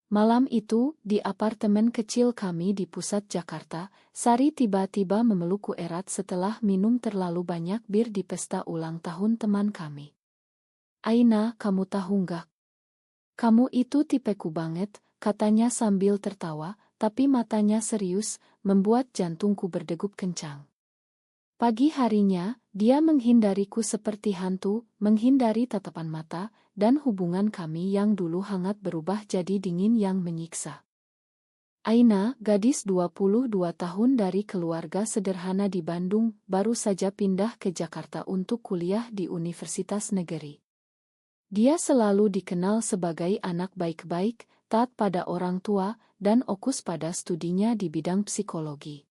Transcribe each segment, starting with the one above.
Malam itu, di apartemen kecil kami di pusat Jakarta, Sari tiba-tiba memelukku erat setelah minum terlalu banyak bir di pesta ulang tahun teman kami. "Aina, kamu tahu nggak? Kamu itu tipeku banget," katanya sambil tertawa, tapi matanya serius, membuat jantungku berdegup kencang. Pagi harinya, dia menghindariku seperti hantu, menghindari tatapan mata, dan hubungan kami yang dulu hangat berubah jadi dingin yang menyiksa. Aina, gadis 22 tahun dari keluarga sederhana di Bandung, baru saja pindah ke Jakarta untuk kuliah di Universitas Negeri. Dia selalu dikenal sebagai anak baik-baik, taat pada orang tua, dan fokus pada studinya di bidang psikologi.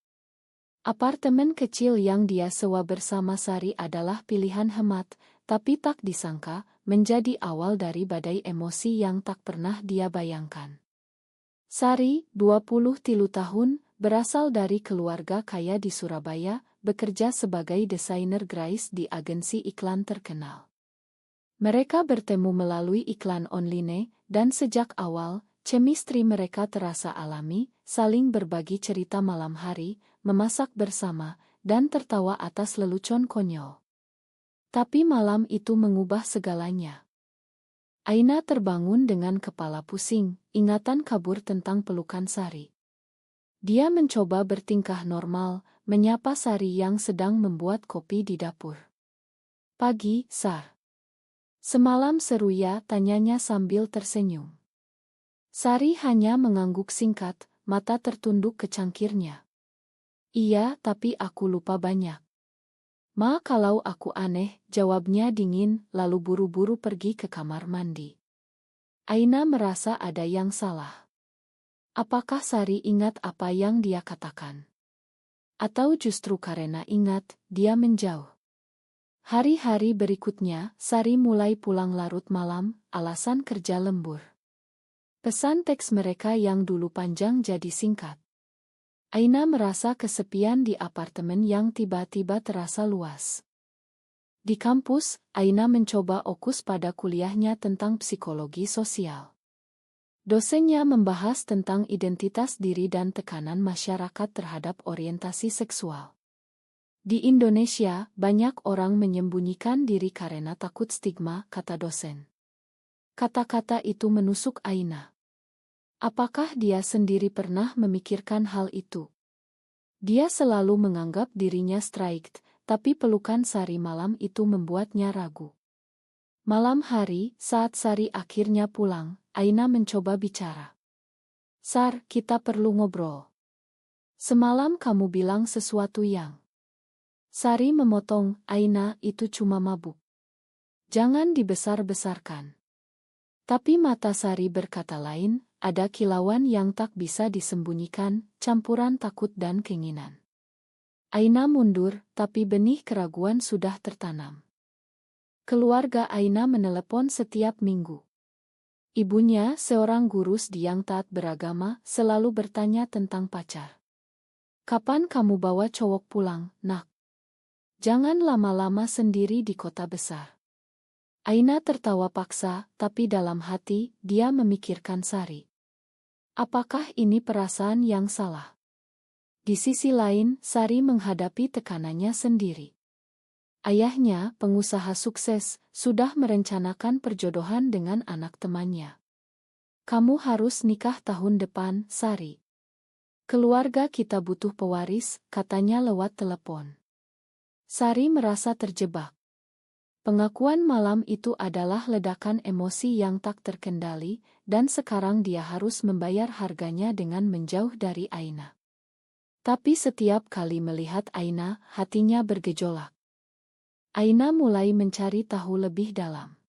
Apartemen kecil yang dia sewa bersama Sari adalah pilihan hemat, tapi tak disangka, menjadi awal dari badai emosi yang tak pernah dia bayangkan. Sari, 23 tahun, berasal dari keluarga kaya di Surabaya, bekerja sebagai desainer grafis di agensi iklan terkenal. Mereka bertemu melalui iklan online, dan sejak awal, chemistry mereka terasa alami, saling berbagi cerita malam hari, memasak bersama, dan tertawa atas lelucon konyol. Tapi malam itu mengubah segalanya. Aina terbangun dengan kepala pusing, ingatan kabur tentang pelukan Sari. Dia mencoba bertingkah normal, menyapa Sari yang sedang membuat kopi di dapur. "Pagi, Sar. Semalam seru ya?" tanyanya sambil tersenyum. Sari hanya mengangguk singkat, mata tertunduk ke cangkirnya. "Iya, tapi aku lupa banyak." "Ma, kalau aku aneh," jawabnya dingin, lalu buru-buru pergi ke kamar mandi. Aina merasa ada yang salah. Apakah Sari ingat apa yang dia katakan? Atau justru karena ingat, dia menjauh? Hari-hari berikutnya, Sari mulai pulang larut malam, alasan kerja lembur. Pesan teks mereka yang dulu panjang jadi singkat. Aina merasa kesepian di apartemen yang tiba-tiba terasa luas. Di kampus, Aina mencoba fokus pada kuliahnya tentang psikologi sosial. Dosennya membahas tentang identitas diri dan tekanan masyarakat terhadap orientasi seksual. Di Indonesia, banyak orang menyembunyikan diri karena takut stigma, kata dosen. Kata-kata itu menusuk Aina. Apakah dia sendiri pernah memikirkan hal itu? Dia selalu menganggap dirinya straight, tapi pelukan Sari malam itu membuatnya ragu. Malam hari, saat Sari akhirnya pulang, Aina mencoba bicara. "Sar, kita perlu ngobrol. Semalam kamu bilang sesuatu yang..." Sari memotong, "Aina, itu cuma mabuk. Jangan dibesar-besarkan." Tapi mata Sari berkata lain, ada kilauan yang tak bisa disembunyikan, campuran takut dan keinginan. Aina mundur, tapi benih keraguan sudah tertanam. Keluarga Aina menelepon setiap minggu. Ibunya, seorang guru yang taat beragama, selalu bertanya tentang pacar. "Kapan kamu bawa cowok pulang, nak? Jangan lama-lama sendiri di kota besar." Aina tertawa paksa, tapi dalam hati, dia memikirkan Sari. Apakah ini perasaan yang salah? Di sisi lain, Sari menghadapi tekanannya sendiri. Ayahnya, pengusaha sukses, sudah merencanakan perjodohan dengan anak temannya. "Kamu harus nikah tahun depan, Sari. Keluarga kita butuh pewaris," katanya lewat telepon. Sari merasa terjebak. Pengakuan malam itu adalah ledakan emosi yang tak terkendali, dan sekarang dia harus membayar harganya dengan menjauh dari Aina. Tapi setiap kali melihat Aina, hatinya bergejolak. Aina mulai mencari tahu lebih dalam.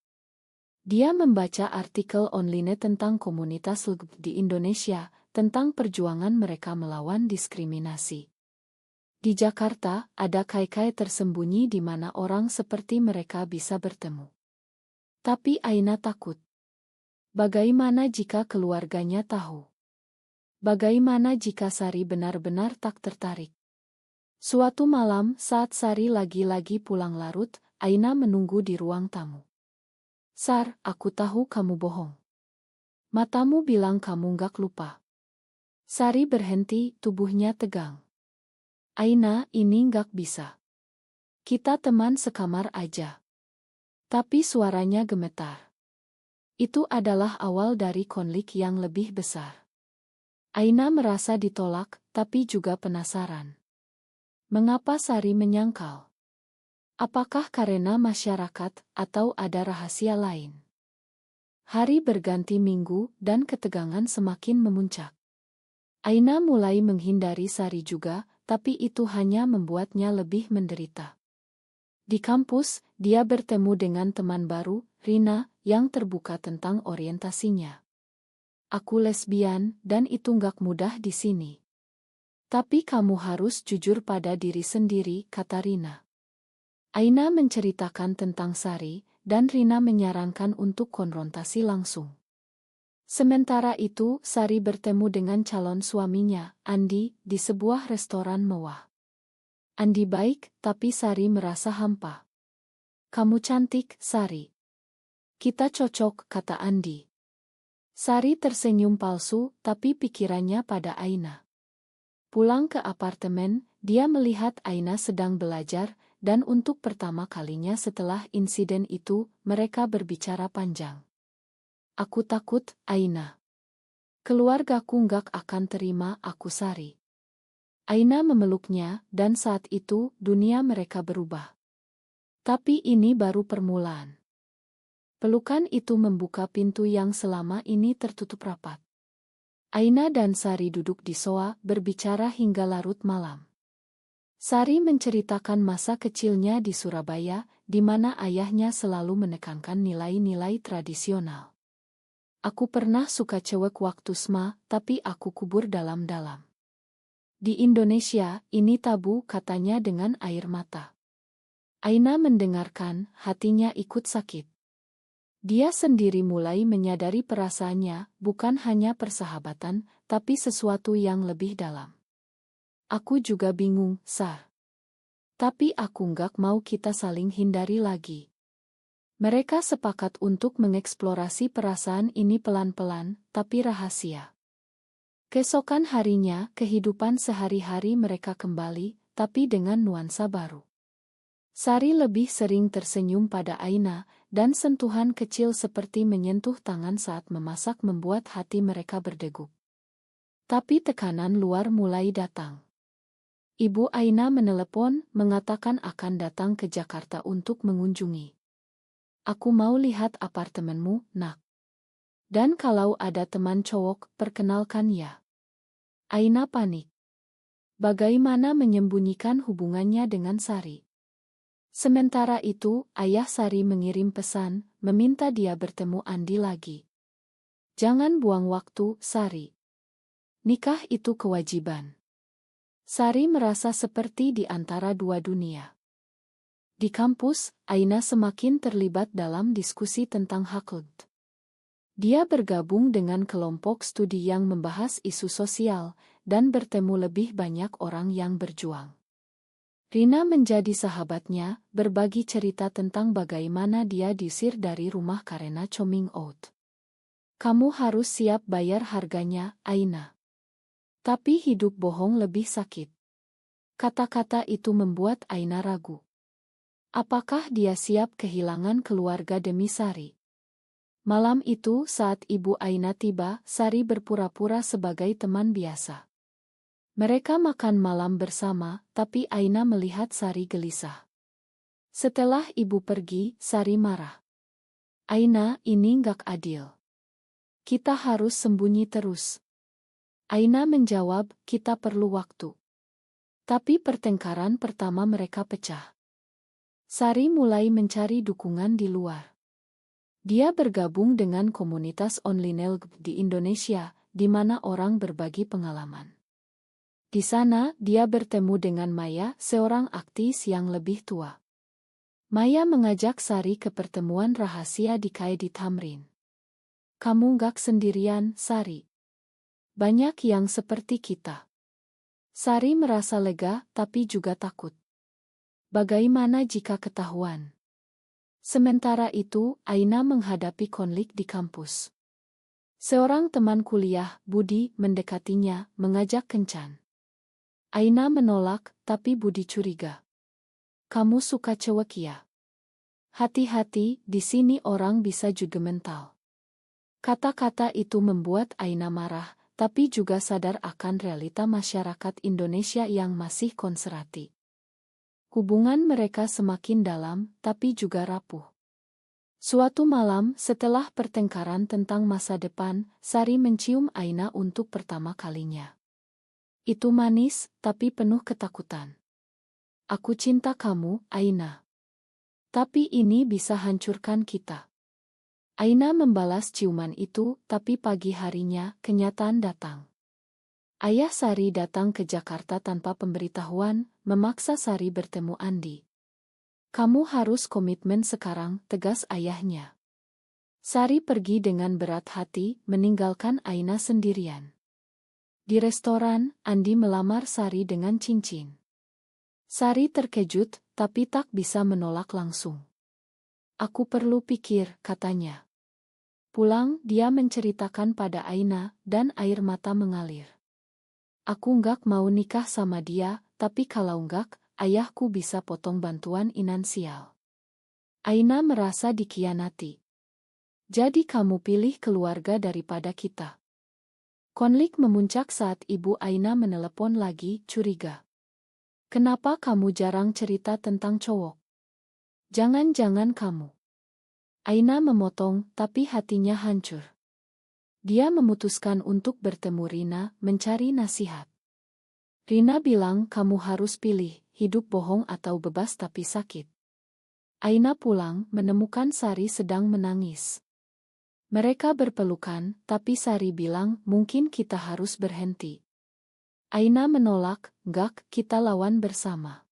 Dia membaca artikel online tentang komunitas LGBT di Indonesia, tentang perjuangan mereka melawan diskriminasi. Di Jakarta, ada kai-kai tersembunyi di mana orang seperti mereka bisa bertemu. Tapi Aina takut. Bagaimana jika keluarganya tahu? Bagaimana jika Sari benar-benar tak tertarik? Suatu malam, saat Sari lagi-lagi pulang larut, Aina menunggu di ruang tamu. "Sar, aku tahu kamu bohong. Matamu bilang kamu nggak lupa. Sari berhenti, tubuhnya tegang. Aina, ini nggak bisa. Kita teman sekamar aja. Tapi suaranya gemetar. Itu adalah awal dari konflik yang lebih besar. Aina merasa ditolak, tapi juga penasaran. Mengapa Sari menyangkal? Apakah karena masyarakat atau ada rahasia lain? Hari berganti minggu dan ketegangan semakin memuncak. Aina mulai menghindari Sari juga, tapi itu hanya membuatnya lebih menderita. Di kampus, dia bertemu dengan teman baru, Rina, yang terbuka tentang orientasinya. Aku lesbian, dan itu nggak mudah di sini. Tapi kamu harus jujur pada diri sendiri, kata Rina. Aina menceritakan tentang Sari, dan Rina menyarankan untuk konfrontasi langsung. Sementara itu, Sari bertemu dengan calon suaminya, Andi, di sebuah restoran mewah. Andi baik, tapi Sari merasa hampa. Kamu cantik, Sari. Kita cocok, kata Andi. Sari tersenyum palsu, tapi pikirannya pada Aina. Pulang ke apartemen, dia melihat Aina sedang belajar, dan untuk pertama kalinya setelah insiden itu, mereka berbicara panjang. Aku takut, Aina. Keluargaku nggak akan terima aku, Sari. Aina memeluknya, dan saat itu, dunia mereka berubah. Tapi ini baru permulaan. Pelukan itu membuka pintu yang selama ini tertutup rapat. Aina dan Sari duduk di soa, berbicara hingga larut malam. Sari menceritakan masa kecilnya di Surabaya, di mana ayahnya selalu menekankan nilai-nilai tradisional. Aku pernah suka cewek waktu SMA, tapi aku kubur dalam-dalam. Di Indonesia, ini tabu, katanya dengan air mata. Aina mendengarkan, hatinya ikut sakit. Dia sendiri mulai menyadari perasaannya, bukan hanya persahabatan, tapi sesuatu yang lebih dalam. Aku juga bingung, Sar. Tapi aku nggak mau kita saling hindari lagi. Mereka sepakat untuk mengeksplorasi perasaan ini pelan-pelan, tapi rahasia. Keesokan harinya, kehidupan sehari-hari mereka kembali, tapi dengan nuansa baru. Sari lebih sering tersenyum pada Aina, dan sentuhan kecil seperti menyentuh tangan saat memasak membuat hati mereka berdegup. Tapi tekanan luar mulai datang. Ibu Aina menelepon, mengatakan akan datang ke Jakarta untuk mengunjungi. Aku mau lihat apartemenmu, nak. Dan kalau ada teman cowok, perkenalkan ya. Aina panik. Bagaimana menyembunyikan hubungannya dengan Sari? Sementara itu, ayah Sari mengirim pesan, meminta dia bertemu Andi lagi. Jangan buang waktu, Sari. Nikah itu kewajiban. Sari merasa seperti di antara dua dunia. Di kampus, Aina semakin terlibat dalam diskusi tentang hak. Dia bergabung dengan kelompok studi yang membahas isu sosial, dan bertemu lebih banyak orang yang berjuang. Rina menjadi sahabatnya, berbagi cerita tentang bagaimana dia diusir dari rumah karena coming out. Kamu harus siap bayar harganya, Aina. Tapi hidup bohong lebih sakit. Kata-kata itu membuat Aina ragu. Apakah dia siap kehilangan keluarga demi Sari? Malam itu, saat Ibu Aina tiba, Sari berpura-pura sebagai teman biasa. Mereka makan malam bersama, tapi Aina melihat Sari gelisah. Setelah ibu pergi, Sari marah. Aina, ini nggak adil. Kita harus sembunyi terus. Aina menjawab, kita perlu waktu. Tapi pertengkaran pertama mereka pecah. Sari mulai mencari dukungan di luar. Dia bergabung dengan komunitas online di Indonesia, di mana orang berbagi pengalaman. Di sana, dia bertemu dengan Maya, seorang aktis yang lebih tua. Maya mengajak Sari ke pertemuan rahasia di Kaedi Tamrin. Kamu nggak sendirian, Sari. Banyak yang seperti kita. Sari merasa lega, tapi juga takut. Bagaimana jika ketahuan? Sementara itu, Aina menghadapi konflik di kampus. Seorang teman kuliah, Budi, mendekatinya, mengajak kencan. Aina menolak, tapi Budi curiga. Kamu suka cewek ya? Hati-hati, di sini orang bisa juga mental. Kata-kata itu membuat Aina marah, tapi juga sadar akan realita masyarakat Indonesia yang masih konservatif. Hubungan mereka semakin dalam, tapi juga rapuh. Suatu malam, setelah pertengkaran tentang masa depan, Sari mencium Aina untuk pertama kalinya. Itu manis, tapi penuh ketakutan. Aku cinta kamu, Aina. Tapi ini bisa hancurkan kita. Aina membalas ciuman itu, tapi pagi harinya, kenyataan datang. Ayah Sari datang ke Jakarta tanpa pemberitahuan, memaksa Sari bertemu Andi. Kamu harus komitmen sekarang, tegas ayahnya. Sari pergi dengan berat hati, meninggalkan Aina sendirian. Di restoran, Andi melamar Sari dengan cincin. Sari terkejut, tapi tak bisa menolak langsung. Aku perlu pikir, katanya. Pulang, dia menceritakan pada Aina, dan air mata mengalir. Aku nggak mau nikah sama dia, tapi kalau nggak, ayahku bisa potong bantuan finansial. Aina merasa dikhianati. Jadi kamu pilih keluarga daripada kita. Konflik memuncak saat ibu Aina menelepon lagi, curiga. Kenapa kamu jarang cerita tentang cowok? Jangan-jangan kamu. Aina memotong, tapi hatinya hancur. Dia memutuskan untuk bertemu Rina, mencari nasihat. Rina bilang kamu harus pilih, hidup bohong atau bebas tapi sakit. Aina pulang, menemukan Sari sedang menangis. Mereka berpelukan, tapi Sari bilang mungkin kita harus berhenti. Aina menolak, enggak, kita lawan bersama.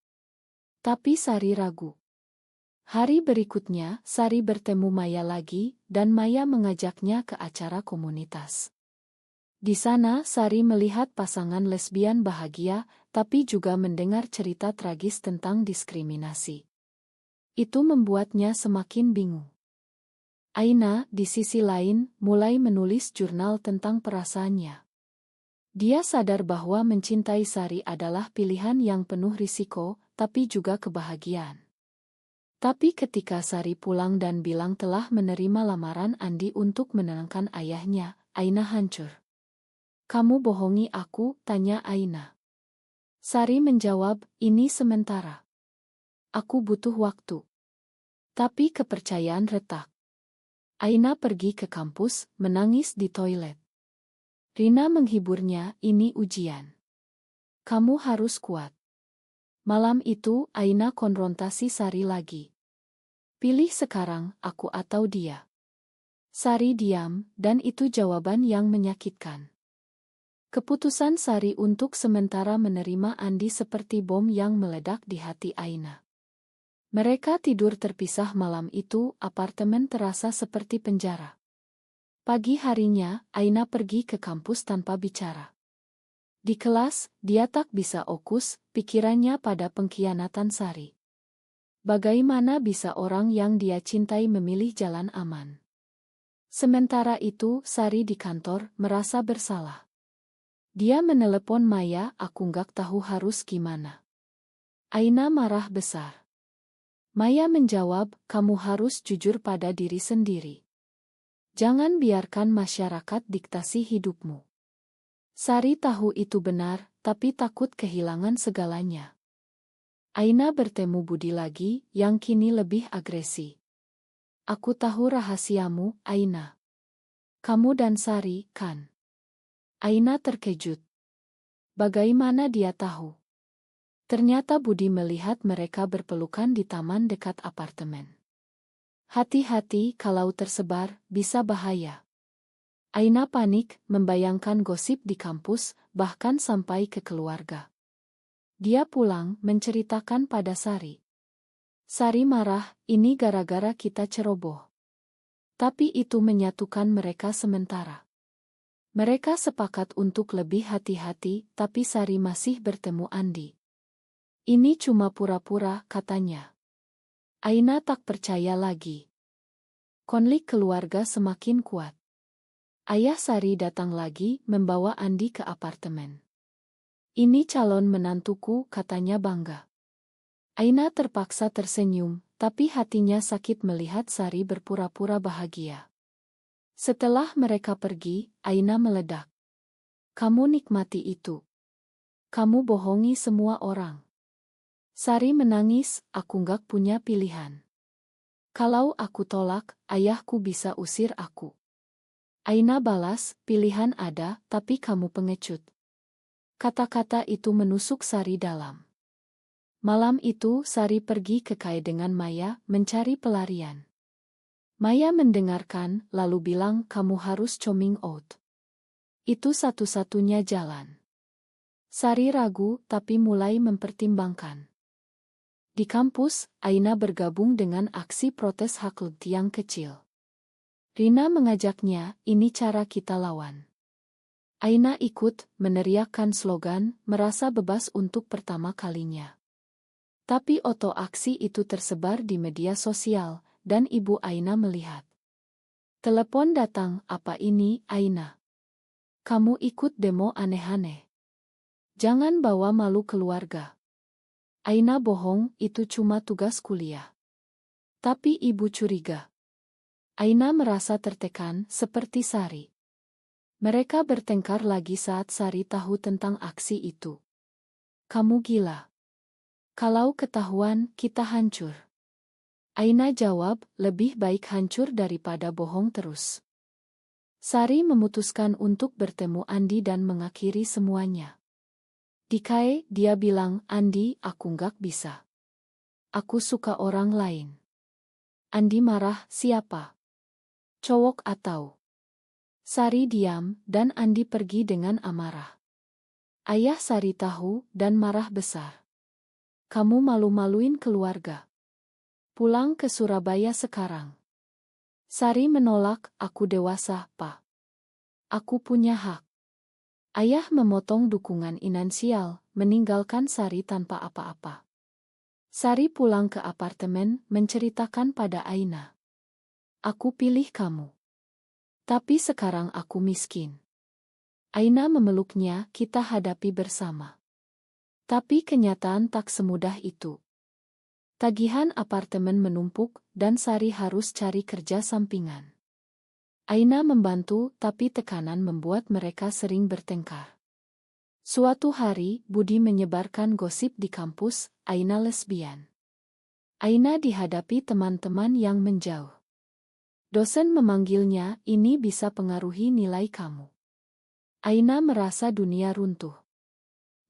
Tapi Sari ragu. Hari berikutnya, Sari bertemu Maya lagi, dan Maya mengajaknya ke acara komunitas. Di sana, Sari melihat pasangan lesbian bahagia, tapi juga mendengar cerita tragis tentang diskriminasi. Itu membuatnya semakin bingung. Aina, di sisi lain, mulai menulis jurnal tentang perasaannya. Dia sadar bahwa mencintai Sari adalah pilihan yang penuh risiko, tapi juga kebahagiaan. Tapi ketika Sari pulang dan bilang telah menerima lamaran Andi untuk menenangkan ayahnya, Aina hancur. Kamu bohongi aku, tanya Aina. Sari menjawab, ini sementara. Aku butuh waktu. Tapi kepercayaan retak. Aina pergi ke kampus, menangis di toilet. Rina menghiburnya, ini ujian. Kamu harus kuat. Malam itu, Aina konfrontasi Sari lagi. Pilih sekarang, aku atau dia. Sari diam, dan itu jawaban yang menyakitkan. Keputusan Sari untuk sementara menerima Andi seperti bom yang meledak di hati Aina. Mereka tidur terpisah malam itu, apartemen terasa seperti penjara. Pagi harinya, Aina pergi ke kampus tanpa bicara. Di kelas, dia tak bisa fokus, pikirannya pada pengkhianatan Sari. Bagaimana bisa orang yang dia cintai memilih jalan aman? Sementara itu, Sari di kantor, merasa bersalah. Dia menelepon Maya, aku nggak tahu harus gimana. Aina marah besar. Maya menjawab, kamu harus jujur pada diri sendiri. Jangan biarkan masyarakat diktasi hidupmu. Sari tahu itu benar, tapi takut kehilangan segalanya. Aina bertemu Budi lagi, yang kini lebih agresi. Aku tahu rahasiamu, Aina. Kamu dan Sari, kan? Aina terkejut. Bagaimana dia tahu? Ternyata Budi melihat mereka berpelukan di taman dekat apartemen. Hati-hati, kalau tersebar, bisa bahaya. Aina panik, membayangkan gosip di kampus, bahkan sampai ke keluarga. Dia pulang, menceritakan pada Sari. Sari marah, ini gara-gara kita ceroboh. Tapi itu menyatukan mereka sementara. Mereka sepakat untuk lebih hati-hati, tapi Sari masih bertemu Andi. Ini cuma pura-pura, katanya. Aina tak percaya lagi. Konflik keluarga semakin kuat. Ayah Sari datang lagi membawa Andi ke apartemen. Ini calon menantuku, katanya bangga. Aina terpaksa tersenyum, tapi hatinya sakit melihat Sari berpura-pura bahagia. Setelah mereka pergi, Aina meledak. Kamu nikmati itu. Kamu bohongi semua orang. Sari menangis, aku nggak punya pilihan. Kalau aku tolak, ayahku bisa usir aku. Aina balas, pilihan ada, tapi kamu pengecut. Kata-kata itu menusuk Sari dalam. Malam itu Sari pergi ke kai dengan Maya mencari pelarian. Maya mendengarkan, lalu bilang kamu harus coming out. Itu satu-satunya jalan. Sari ragu, tapi mulai mempertimbangkan. Di kampus, Aina bergabung dengan aksi protes hak tiang kecil. Rina mengajaknya, ini cara kita lawan. Aina ikut, meneriakkan slogan, merasa bebas untuk pertama kalinya. Tapi oto aksi itu tersebar di media sosial, dan ibu Aina melihat. Telepon datang, apa ini, Aina? Kamu ikut demo aneh-aneh. Jangan bawa malu keluarga. Aina bohong, itu cuma tugas kuliah. Tapi ibu curiga. Aina merasa tertekan, seperti Sari. Mereka bertengkar lagi saat Sari tahu tentang aksi itu. Kamu gila. Kalau ketahuan, kita hancur. Aina jawab, lebih baik hancur daripada bohong terus. Sari memutuskan untuk bertemu Andi dan mengakhiri semuanya. Di kai, dia bilang, Andi, aku nggak bisa. Aku suka orang lain. Andi marah, siapa? Cowok atau? Sari diam, dan Andi pergi dengan amarah. Ayah Sari tahu, dan marah besar. Kamu malu-maluin keluarga. Pulang ke Surabaya sekarang. Sari menolak, aku dewasa, Pak. Aku punya hak. Ayah memotong dukungan finansial, meninggalkan Sari tanpa apa-apa. Sari pulang ke apartemen, menceritakan pada Aina. Aku pilih kamu. Tapi sekarang aku miskin. Aina memeluknya, kita hadapi bersama. Tapi kenyataan tak semudah itu. Tagihan apartemen menumpuk, dan Sari harus cari kerja sampingan. Aina membantu, tapi tekanan membuat mereka sering bertengkar. Suatu hari, Budi menyebarkan gosip di kampus, Aina lesbian. Aina dihadapi teman-teman yang menjauh. Dosen memanggilnya, ini bisa pengaruhi nilai kamu. Aina merasa dunia runtuh.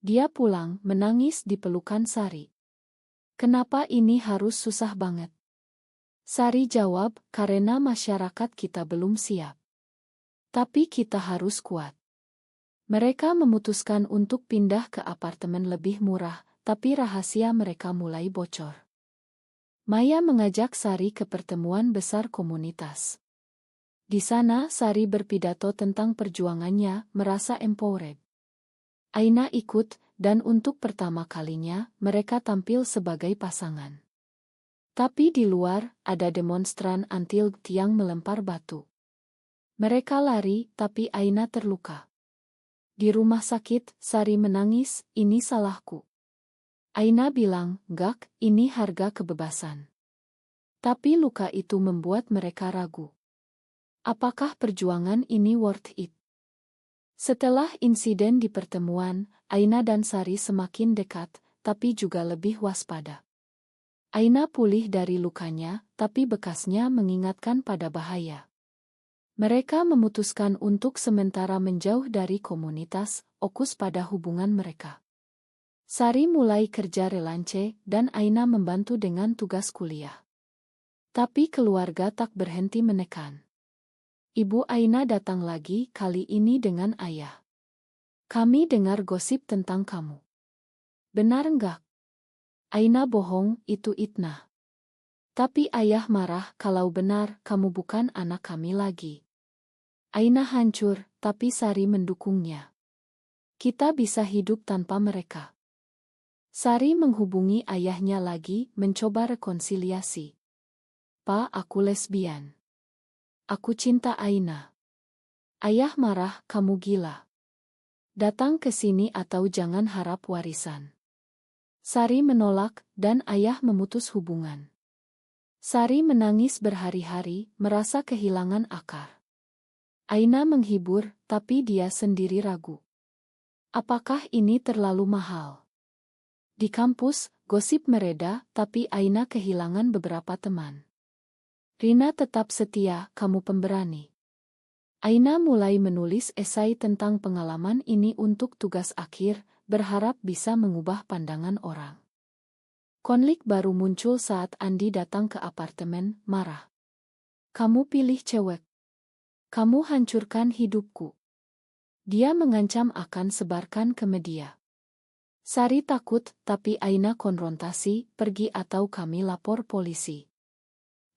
Dia pulang, menangis di pelukan Sari. Kenapa ini harus susah banget? Sari jawab, karena masyarakat kita belum siap. Tapi kita harus kuat. Mereka memutuskan untuk pindah ke apartemen lebih murah, tapi rahasia mereka mulai bocor. Maya mengajak Sari ke pertemuan besar komunitas. Di sana Sari berpidato tentang perjuangannya, merasa empowered. Aina ikut, dan untuk pertama kalinya, mereka tampil sebagai pasangan. Tapi di luar, ada demonstran anti tiang melempar batu. Mereka lari, tapi Aina terluka. Di rumah sakit, Sari menangis, ini salahku. Aina bilang, "Gak, ini harga kebebasan." Tapi luka itu membuat mereka ragu. Apakah perjuangan ini worth it? Setelah insiden di pertemuan, Aina dan Sari semakin dekat, tapi juga lebih waspada. Aina pulih dari lukanya, tapi bekasnya mengingatkan pada bahaya. Mereka memutuskan untuk sementara menjauh dari komunitas, fokus pada hubungan mereka. Sari mulai kerja relance, dan Aina membantu dengan tugas kuliah. Tapi keluarga tak berhenti menekan. Ibu Aina datang lagi, kali ini dengan ayah. Kami dengar gosip tentang kamu. Benar enggak? Aina bohong, itu Itnah. Tapi ayah marah, kalau benar, kamu bukan anak kami lagi. Aina hancur, tapi Sari mendukungnya. Kita bisa hidup tanpa mereka. Sari menghubungi ayahnya lagi, mencoba rekonsiliasi. "Pa, aku lesbian. Aku cinta Aina." Ayah marah, kamu gila. Datang ke sini atau jangan harap warisan. Sari menolak, dan ayah memutus hubungan. Sari menangis berhari-hari, merasa kehilangan akar. Aina menghibur, tapi dia sendiri ragu. Apakah ini terlalu mahal? Di kampus, gosip mereda, tapi Aina kehilangan beberapa teman. Rina tetap setia, kamu pemberani. Aina mulai menulis esai tentang pengalaman ini untuk tugas akhir, berharap bisa mengubah pandangan orang. Konflik baru muncul saat Andi datang ke apartemen, marah. Kamu pilih cewek. Kamu hancurkan hidupku. Dia mengancam akan sebarkan ke media. Sari takut, tapi Aina konfrontasi, pergi atau kami lapor polisi.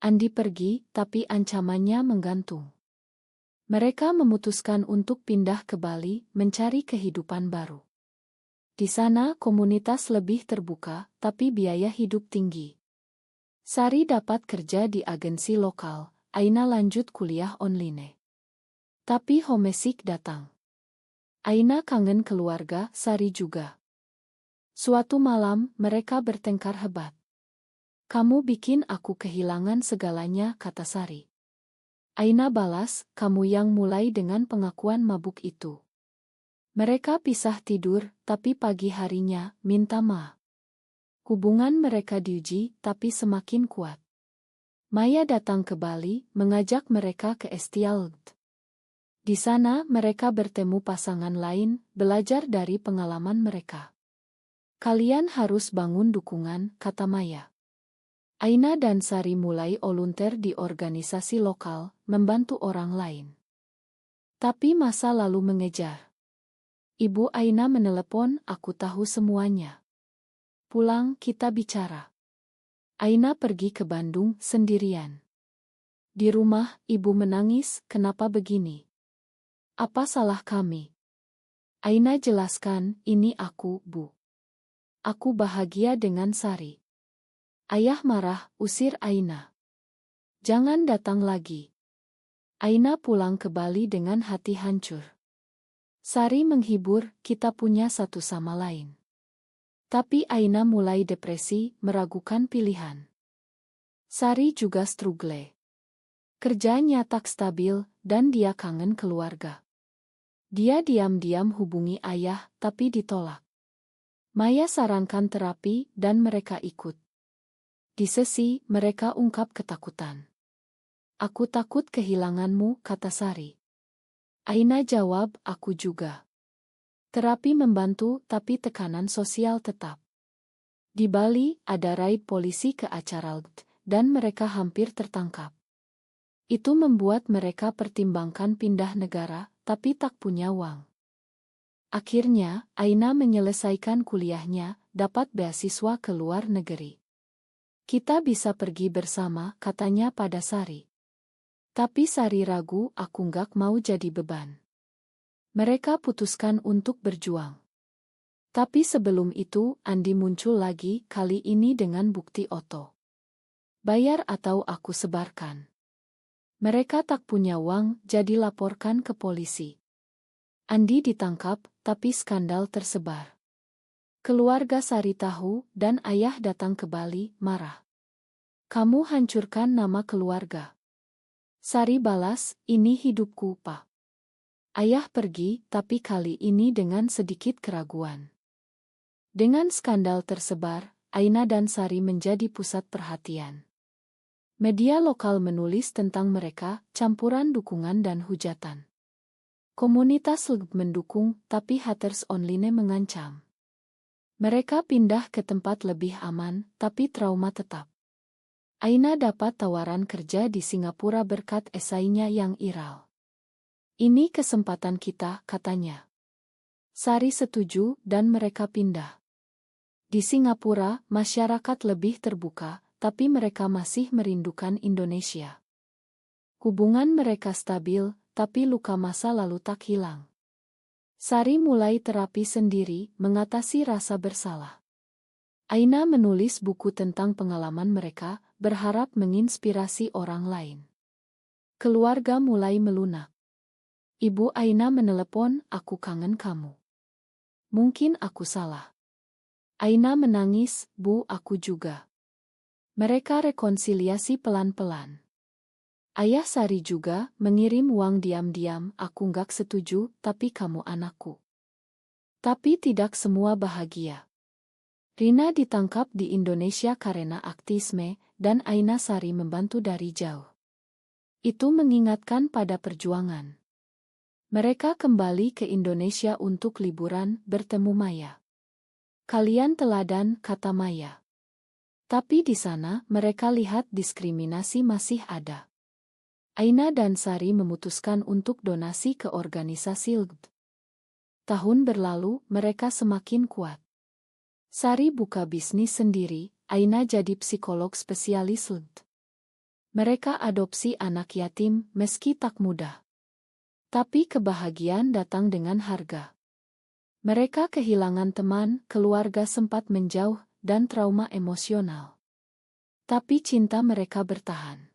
Andi pergi, tapi ancamannya menggantung. Mereka memutuskan untuk pindah ke Bali, mencari kehidupan baru. Di sana komunitas lebih terbuka, tapi biaya hidup tinggi. Sari dapat kerja di agensi lokal, Aina lanjut kuliah online. Tapi homesick datang. Aina kangen keluarga, Sari juga. Suatu malam, mereka bertengkar hebat. Kamu bikin aku kehilangan segalanya, kata Sari. Aina balas, kamu yang mulai dengan pengakuan mabuk itu. Mereka pisah tidur, tapi pagi harinya, minta maaf. Hubungan mereka diuji, tapi semakin kuat. Maya datang ke Bali, mengajak mereka ke Estiaud. Di sana, mereka bertemu pasangan lain, belajar dari pengalaman mereka. Kalian harus bangun dukungan, kata Maya. Aina dan Sari mulai volunteer di organisasi lokal, membantu orang lain. Tapi masa lalu mengejar. Ibu Aina menelepon, aku tahu semuanya. Pulang, kita bicara. Aina pergi ke Bandung sendirian. Di rumah, ibu menangis, kenapa begini? Apa salah kami? Aina jelaskan, ini aku, Bu. Aku bahagia dengan Sari. Ayah marah, usir Aina. Jangan datang lagi. Aina pulang ke Bali dengan hati hancur. Sari menghibur, kita punya satu sama lain. Tapi Aina mulai depresi, meragukan pilihan. Sari juga struggle. Kerjanya tak stabil, dan dia kangen keluarga. Dia diam-diam hubungi ayah, tapi ditolak. Maya sarankan terapi, dan mereka ikut. Di sesi, mereka ungkap ketakutan. Aku takut kehilanganmu, kata Sari. Aina jawab, aku juga. Terapi membantu, tapi tekanan sosial tetap. Di Bali, ada raid polisi ke acara dan mereka hampir tertangkap. Itu membuat mereka pertimbangkan pindah negara, tapi tak punya uang. Akhirnya, Aina menyelesaikan kuliahnya, dapat beasiswa ke luar negeri. Kita bisa pergi bersama, katanya pada Sari. Tapi Sari ragu, aku nggak mau jadi beban. Mereka putuskan untuk berjuang. Tapi sebelum itu, Andi muncul lagi, kali ini dengan bukti oto. Bayar atau aku sebarkan. Mereka tak punya uang, jadi laporkan ke polisi. Andi ditangkap, tapi skandal tersebar. Keluarga Sari tahu, dan ayah datang ke Bali, marah. Kamu hancurkan nama keluarga. Sari balas, ini hidupku, Pak. Ayah pergi, tapi kali ini dengan sedikit keraguan. Dengan skandal tersebar, Aina dan Sari menjadi pusat perhatian. Media lokal menulis tentang mereka, campuran dukungan dan hujatan. Komunitas mendukung, tapi haters online mengancam. Mereka pindah ke tempat lebih aman, tapi trauma tetap. Aina dapat tawaran kerja di Singapura berkat esainya yang viral. Ini kesempatan kita, katanya. Sari setuju, dan mereka pindah. Di Singapura, masyarakat lebih terbuka, tapi mereka masih merindukan Indonesia. Hubungan mereka stabil, tapi luka masa lalu tak hilang. Sari mulai terapi sendiri, mengatasi rasa bersalah. Aina menulis buku tentang pengalaman mereka, berharap menginspirasi orang lain. Keluarga mulai melunak. Ibu Aina menelepon, aku kangen kamu. Mungkin aku salah. Aina menangis, Bu, aku juga. Mereka rekonsiliasi pelan-pelan. Ayah Sari juga mengirim uang diam-diam, aku nggak setuju, tapi kamu anakku. Tapi tidak semua bahagia. Rina ditangkap di Indonesia karena aktivisme, dan Aina Sari membantu dari jauh. Itu mengingatkan pada perjuangan. Mereka kembali ke Indonesia untuk liburan, bertemu Maya. Kalian teladan, kata Maya. Tapi di sana mereka lihat diskriminasi masih ada. Aina dan Sari memutuskan untuk donasi ke organisasi LGBT. Tahun berlalu, mereka semakin kuat. Sari buka bisnis sendiri, Aina jadi psikolog spesialis LGBT. Mereka adopsi anak yatim meski tak mudah. Tapi kebahagiaan datang dengan harga. Mereka kehilangan teman, keluarga sempat menjauh, dan trauma emosional. Tapi cinta mereka bertahan.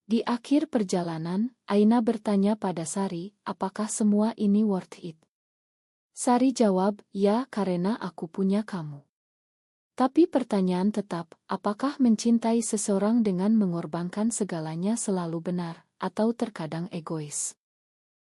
Di akhir perjalanan, Aina bertanya pada Sari, apakah semua ini worth it? Sari jawab, ya, karena aku punya kamu. Tapi pertanyaan tetap, apakah mencintai seseorang dengan mengorbankan segalanya selalu benar, atau terkadang egois?